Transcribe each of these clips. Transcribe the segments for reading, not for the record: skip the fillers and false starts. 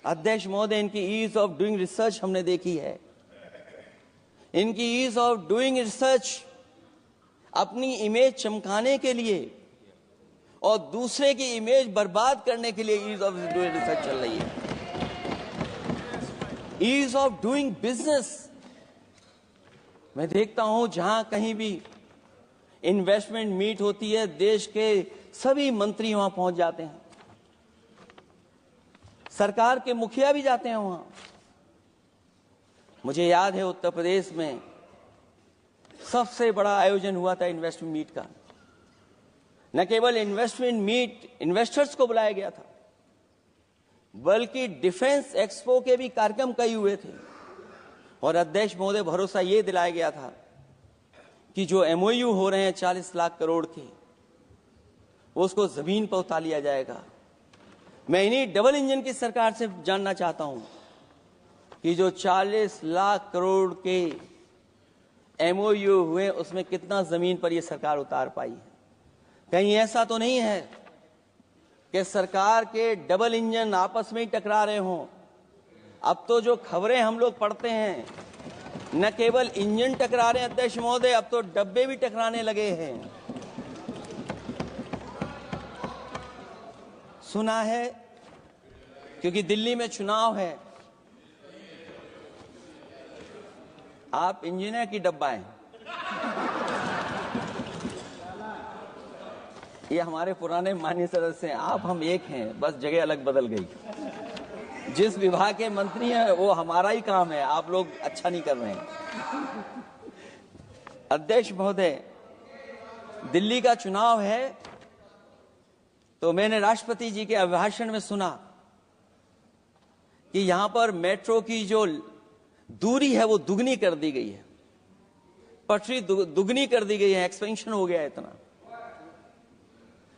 अध्यक्ष महोदय, इनकी ईज ऑफ डूइंग रिसर्च हमने देखी है। इनकी ईज ऑफ डूइंग रिसर्च अपनी इमेज चमकाने के लिए और दूसरे की इमेज बर्बाद करने के लिए ईज ऑफ डूइंग रिसर्च चल रही है। ईज ऑफ डूइंग बिजनेस, मैं देखता हूं जहां कहीं भी इन्वेस्टमेंट मीट होती है, देश के सभी मंत्री वहां पहुंच जाते हैं, सरकार के मुखिया भी जाते हैं वहां। मुझे याद है उत्तर प्रदेश में सबसे बड़ा आयोजन हुआ था इन्वेस्टमेंट मीट का। न केवल इन्वेस्टमेंट मीट इन्वेस्टर्स को बुलाया गया था, बल्कि डिफेंस एक्सपो के भी कार्यक्रम कई हुए थे। और अध्यक्ष महोदय, भरोसा ये दिलाया गया था कि जो एमओयू हो रहे हैं 40 लाख करोड़ के, उसको जमीन पर उतार लिया जाएगा। मैं इन्हीं डबल इंजन की सरकार से जानना चाहता हूं कि जो 40 लाख करोड़ के एमओयू हुए, उसमें कितना जमीन पर यह सरकार उतार पाई है। कहीं ऐसा तो नहीं है कि सरकार के डबल इंजन आपस में ही टकरा रहे हों। अब तो जो खबरें हम लोग पढ़ते हैं, न केवल इंजन टकरा रहे हैं अध्यक्ष महोदय, अब तो डब्बे भी टकराने लगे हैं। सुना है क्योंकि दिल्ली में चुनाव है, आप इंजीनियर की डब्बा हैं। ये हमारे पुराने माननीय सदस्य हैं, आप हम एक हैं, बस जगह अलग बदल गई। जिस विभाग के मंत्री हैं वो हमारा ही काम है, आप लोग अच्छा नहीं कर रहे हैं। अध्यक्ष महोदय, दिल्ली का चुनाव है तो मैंने राष्ट्रपति जी के अभिभाषण में सुना कि यहां पर मेट्रो की जो दूरी है वो दुगनी कर दी गई है, पटरी दुगनी कर दी गई है, एक्सपेंशन हो गया है इतना।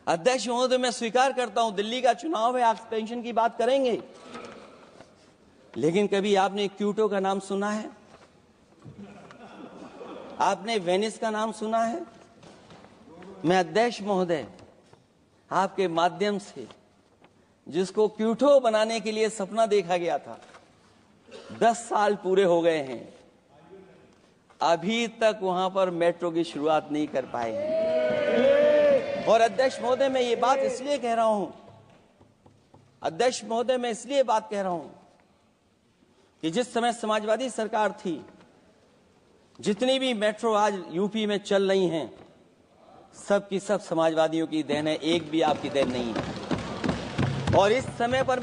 अध्यक्ष महोदय, मैं स्वीकार करता हूं दिल्ली का चुनाव है, एक्सपेंशन की बात करेंगे, लेकिन कभी आपने क्यूटो का नाम सुना है? आपने वेनिस का नाम सुना है? मैं अध्यक्ष महोदय आपके माध्यम से, जिसको क्यूटो बनाने के लिए सपना देखा गया था, 10 साल पूरे हो गए हैं, अभी तक वहां पर मेट्रो की शुरुआत नहीं कर पाए हैं। और अध्यक्ष महोदय, मैं ये बात इसलिए कह रहा हूं, अध्यक्ष महोदय मैं इसलिए बात कह रहा हूं कि जिस समय समाजवादी सरकार थी, जितनी भी मेट्रो आज यूपी में चल रही हैं, सब की सब समाजवादियों की देन है, एक भी आपकी देन नहीं है। और इस समय पर